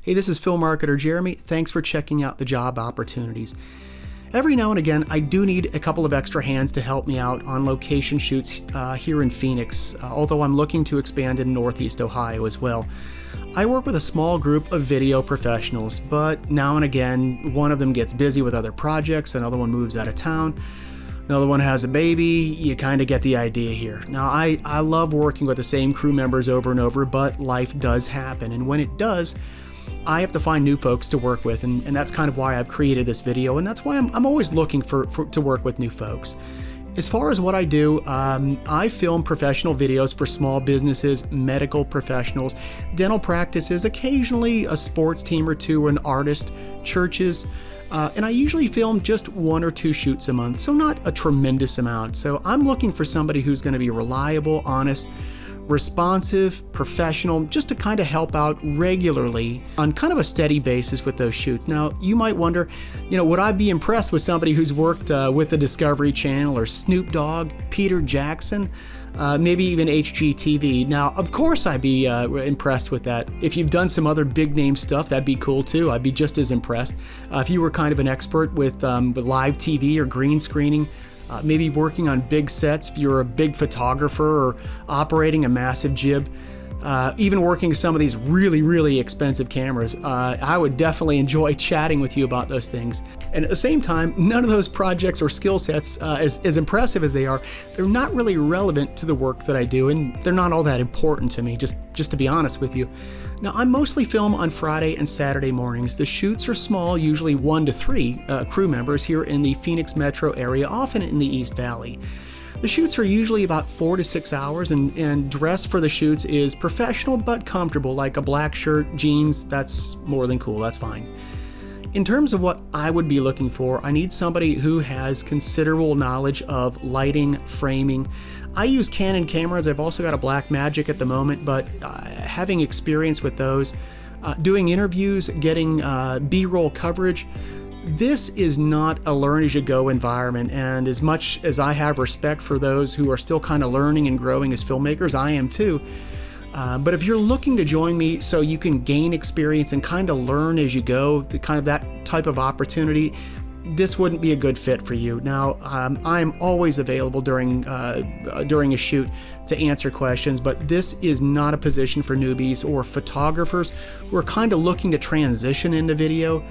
Hey, this is Film Marketer Jeremy. Thanks for checking out the job opportunities. Every now and again, I do need a couple of extra hands to help me out on location shoots here in Phoenix, although I'm looking to expand in Northeast Ohio as well. I work with a small group of video professionals, but now and again, one of them gets busy with other projects, another one moves out of town, another one has a baby. You kind of get the idea here. Now, I love working with the same crew members over and over, but life does happen, and when it does, I have to find new folks to work with, and that's kind of why I've created this video, and that's why I'm always looking to work with new folks. As far as what I do, I film professional videos for small businesses, medical professionals, dental practices, occasionally a sports team or two, an artist, churches, and I usually film just 1 or 2 shoots a month, so not a tremendous amount. So I'm looking for somebody who's going to be reliable, honest, responsive, professional, just to kind of help out regularly on kind of a steady basis with those shoots. Now, you might wonder, would I be impressed with somebody who's worked with the Discovery Channel or Snoop Dogg, Peter Jackson, maybe even HGTV? Now, of course I'd be impressed with that. If you've done some other big name stuff, that'd be cool too. I'd be just as impressed. If you were kind of an expert with live TV or green screening, maybe working on big sets if you're a big photographer or operating a massive jib, even working some of these really, really expensive cameras. I would definitely enjoy chatting with you about those things. And at the same time, none of those projects or skill sets, as impressive as they are, they're not really relevant to the work that I do, and they're not all that important to me, just to be honest with you. Now, I mostly film on Friday and Saturday mornings. The shoots are small, usually 1 to 3 crew members here in the Phoenix metro area, often in the East Valley. The shoots are usually about 4 to 6 hours, and dress for the shoots is professional but comfortable, like a black shirt, jeans. That's more than cool, that's fine. In terms of what I would be looking for, I need somebody who has considerable knowledge of lighting, framing. I use Canon cameras. I've also got a Blackmagic at the moment, but having experience with those, doing interviews, getting bRoll coverage, this is not a learn-as-you-go environment, and as much as I have respect for those who are still kind of learning and growing as filmmakers, I am too. But if you're looking to join me so you can gain experience and kind of learn as you go, kind of that type of opportunity, this wouldn't be a good fit for you. Now, I'm always available during a shoot to answer questions, but this is not a position for newbies or photographers who are kind of looking to transition into video.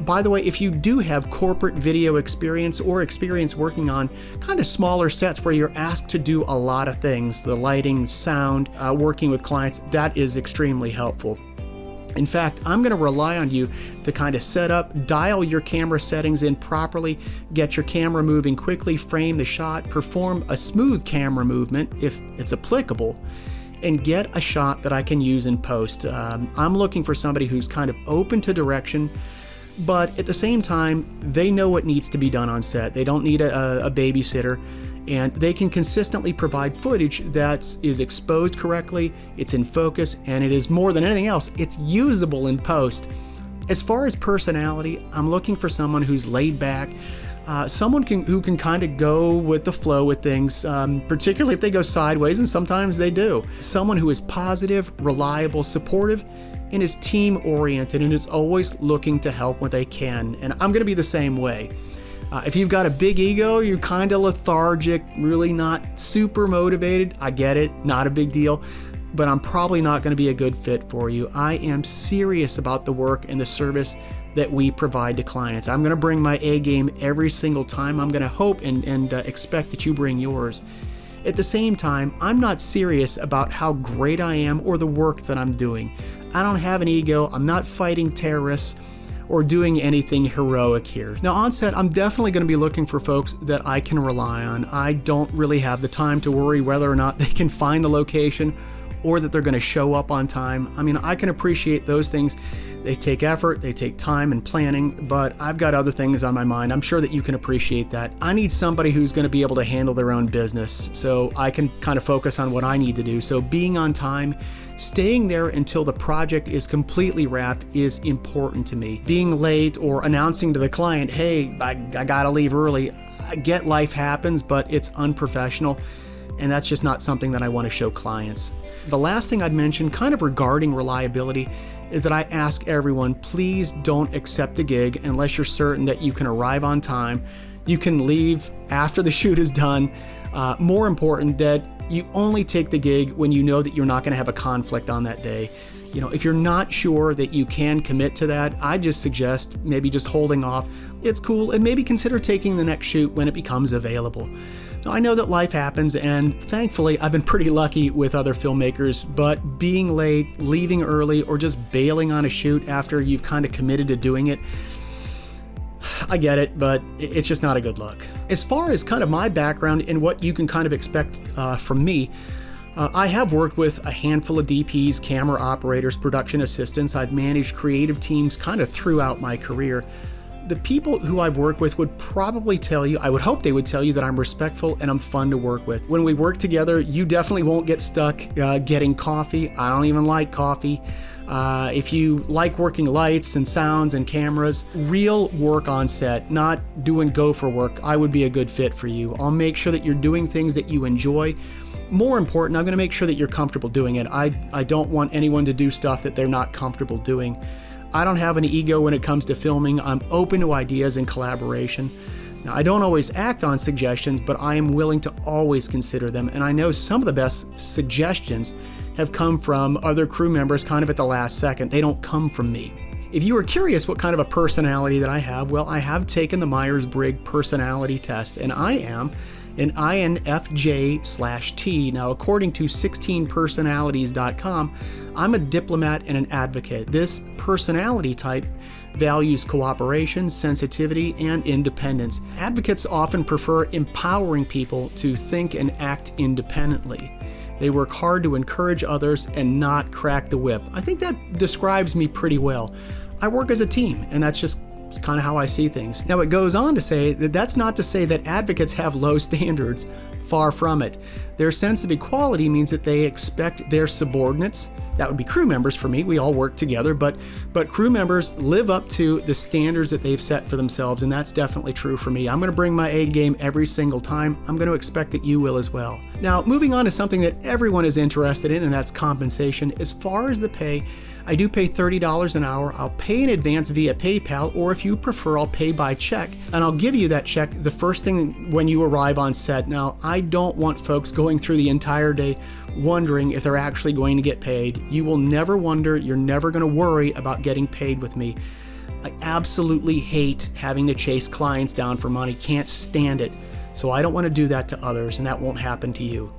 By the way, if you do have corporate video experience or experience working on kind of smaller sets where you're asked to do a lot of things, the lighting, sound, working with clients, that is extremely helpful. In fact, I'm going to rely on you to kind of set up, dial your camera settings in properly, get your camera moving quickly, frame the shot, perform a smooth camera movement if it's applicable, and get a shot that I can use in post. I'm looking for somebody who's kind of open to direction, but at the same time, they know what needs to be done on set. They don't need a babysitter, and they can consistently provide footage that is exposed correctly, it's in focus, and it is, more than anything else, it's usable in post. As far as personality, I'm looking for someone who's laid back, someone who can kind of go with the flow with things, particularly if they go sideways, and sometimes they do. Someone who is positive, reliable, supportive, and is team-oriented and is always looking to help when they can. And I'm going to be the same way. If you've got a big ego, you're kind of lethargic, really not super motivated, I get it, not a big deal, but I'm probably not going to be a good fit for you. I am serious about the work and the service that we provide to clients. I'm going to bring my A game every single time. I'm going to hope and expect that you bring yours. At the same time, I'm not serious about how great I am or the work that I'm doing. I don't have an ego. I'm not fighting terrorists or doing anything heroic here. Now, on set, I'm definitely going to be looking for folks that I can rely on. I don't really have the time to worry whether or not they can find the location or that they're going to show up on time. I mean, I can appreciate those things. They take effort, they take time and planning, but I've got other things on my mind. I'm sure that you can appreciate that. I need somebody who's going to be able to handle their own business so I can kind of focus on what I need to do. So being on time, staying there until the project is completely wrapped is important to me. Being late or announcing to the client, hey, I gotta leave early. I get life happens, but it's unprofessional. and that's just not something that I want to show clients. The last thing I'd mention, kind of regarding reliability, is that I ask everyone, please don't accept the gig unless you're certain that you can arrive on time, you can leave after the shoot is done. More important, that you only take the gig when you know that you're not going to have a conflict on that day. You know, if you're not sure that you can commit to that, I just suggest maybe just holding off. It's cool, and maybe consider taking the next shoot when it becomes available. Now, I know that life happens, and thankfully I've been pretty lucky with other filmmakers, but being late, leaving early, or just bailing on a shoot after you've kind of committed to doing it, I get it, but it's just not a good look. As far as kind of my background and what you can kind of expect from me, I have worked with a handful of DPs, camera operators, production assistants. I've managed creative teams kind of throughout my career. The people who I've worked with would probably tell you, I would hope they would tell you, that I'm respectful and I'm fun to work with. When we work together, you definitely won't get stuck getting coffee. I don't even like coffee. If you like working lights and sounds and cameras, real work on set, not doing gopher work, I would be a good fit for you. I'll make sure that you're doing things that you enjoy. More important, I'm going to make sure that you're comfortable doing it. I don't want anyone to do stuff that they're not comfortable doing. I don't have an ego when it comes to filming. I'm open to ideas and collaboration. Now, I don't always act on suggestions, but I am willing to always consider them, and I know some of the best suggestions have come from other crew members kind of at the last second. They don't come from me. If you are curious what kind of a personality that I have, well, I have taken the Myers-Briggs personality test, and I am an INFJ/T. Now, according to 16personalities.com, I'm a diplomat and an advocate. This personality type values cooperation, sensitivity, and independence. Advocates often prefer empowering people to think and act independently. They work hard to encourage others and not crack the whip. I think that describes me pretty well. I work as a team, and that's just kind of how I see things. Now, it goes on to say that that's not to say that advocates have low standards. Far from it. Their sense of equality means that they expect their subordinates, that would be crew members for me, we all work together, but crew members live up to the standards that they've set for themselves, and that's definitely true for me. I'm going to bring my A game every single time. I'm going to expect that you will as well. Now, moving on to something that everyone is interested in, and that's compensation. As far as the pay, I do pay $30 an hour. I'll pay in advance via PayPal, or if you prefer, I'll pay by check, and I'll give you that check the first thing when you arrive on set. Now, I don't want folks going through the entire day wondering if they're actually going to get paid. You will never wonder. You're never going to worry about getting paid with me. I absolutely hate having to chase clients down for money. Can't stand it. So I don't want to do that to others, and that won't happen to you.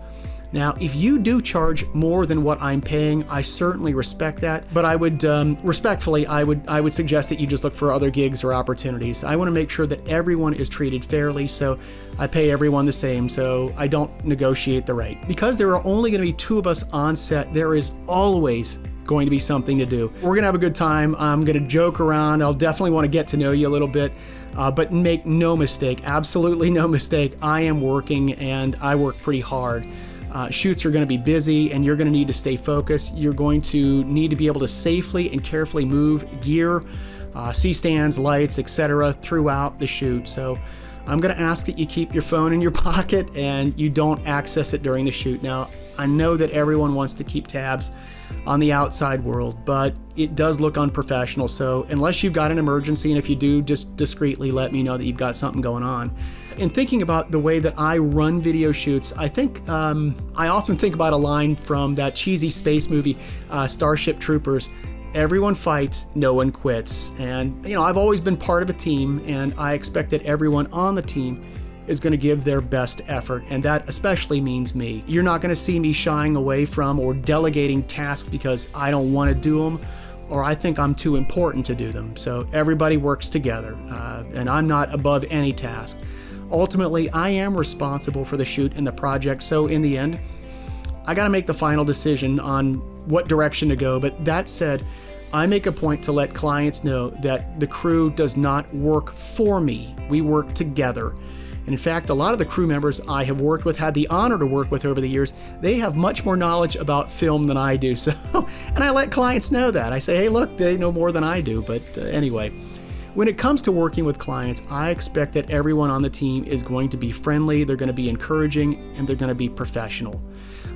Now, if you do charge more than what I'm paying, I certainly respect that, but I would, respectfully, I would suggest that you just look for other gigs or opportunities. I want to make sure that everyone is treated fairly, so I pay everyone the same, so I don't negotiate the rate. Because there are only going to be two of us on set, there is always going to be something to do. We're going to have a good time. I'm going to joke around. I'll definitely want to get to know you a little bit, but make no mistake, absolutely no mistake, I am working, and I work pretty hard. Shoots are going to be busy, and you're going to need to stay focused. You're going to need to be able to safely and carefully move gear, C-stands, lights, etc. throughout the shoot. So I'm going to ask that you keep your phone in your pocket and you don't access it during the shoot. Now, I know that everyone wants to keep tabs on the outside world, but it does look unprofessional. So unless you've got an emergency, and if you do, just discreetly let me know that you've got something going on. In thinking about the way that I run video shoots, I think I often think about a line from that cheesy space movie, Starship Troopers. Everyone fights, no one quits. And I've always been part of a team, and I expect that everyone on the team is going to give their best effort, and that especially means me. You're not going to see me shying away from or delegating tasks because I don't want to do them, or I think I'm too important to do them. So everybody works together, and I'm not above any task. Ultimately, I am responsible for the shoot and the project, so in the end, I got to make the final decision on what direction to go. But that said, I make a point to let clients know that the crew does not work for me. We work together. And in fact, a lot of the crew members I have worked with, had the honor to work with over the years, they have much more knowledge about film than I do. So, and I let clients know that. I say, hey, look, they know more than I do. But anyway, When it comes to working with clients, I expect that everyone on the team is going to be friendly, they're going to be encouraging, and they're going to be professional.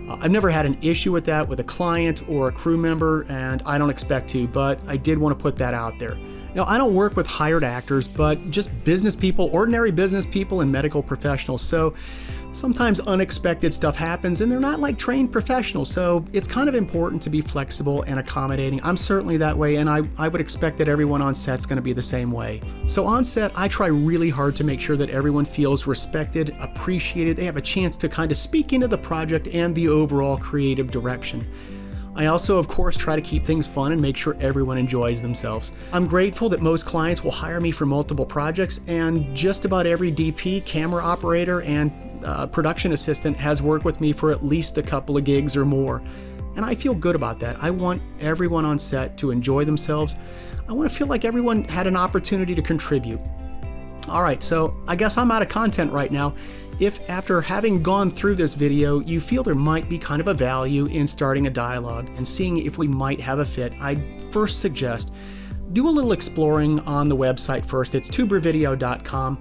I've never had an issue with that with a client or a crew member, and I don't expect to, but I did want to put that out there. Now, I don't work with hired actors, but just business people, ordinary business people and medical professionals. So sometimes unexpected stuff happens and they're not like trained professionals. So it's kind of important to be flexible and accommodating. I'm certainly that way, and I would expect that everyone on set's going to be the same way. So on set, I try really hard to make sure that everyone feels respected, appreciated. They have a chance to kind of speak into the project and the overall creative direction. I also, of course, try to keep things fun and make sure everyone enjoys themselves. I'm grateful that most clients will hire me for multiple projects, and just about every DP, camera operator, and production assistant has worked with me for at least a couple of gigs or more. And I feel good about that. I want everyone on set to enjoy themselves. I want to feel like everyone had an opportunity to contribute. All right, so I guess I'm out of content right now. If after having gone through this video, you feel there might be kind of a value in starting a dialogue and seeing if we might have a fit, I'd first suggest do a little exploring on the website first. It's tubervideo.com.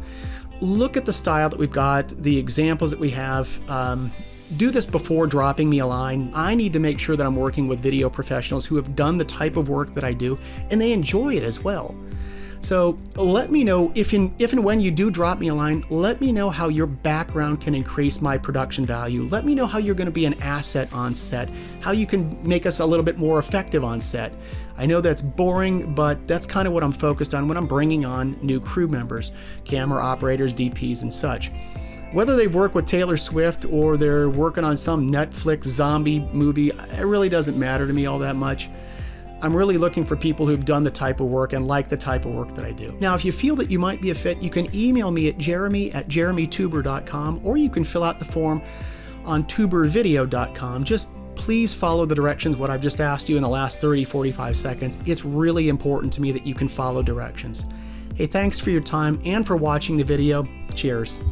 Look at the style that we've got, the examples that we have. Do this before dropping me a line. I need to make sure that I'm working with video professionals who have done the type of work that I do, and they enjoy it as well. So let me know if and when you do drop me a line, let me know how your background can increase my production value. Let me know how you're going to be an asset on set, how you can make us a little bit more effective on set. I know that's boring, but that's kind of what I'm focused on when I'm bringing on new crew members, camera operators, DPs, and such. Whether they've worked with Taylor Swift or they're working on some Netflix zombie movie, it really doesn't matter to me all that much. I'm really looking for people who've done the type of work and like the type of work that I do. Now, if you feel that you might be a fit, you can email me at jeremy@jeremytuber.com, or you can fill out the form on tubervideo.com. Just please follow the directions, what I've just asked you in the last 30-45 seconds. It's really important to me that you can follow directions. Hey, thanks for your time and for watching the video. Cheers.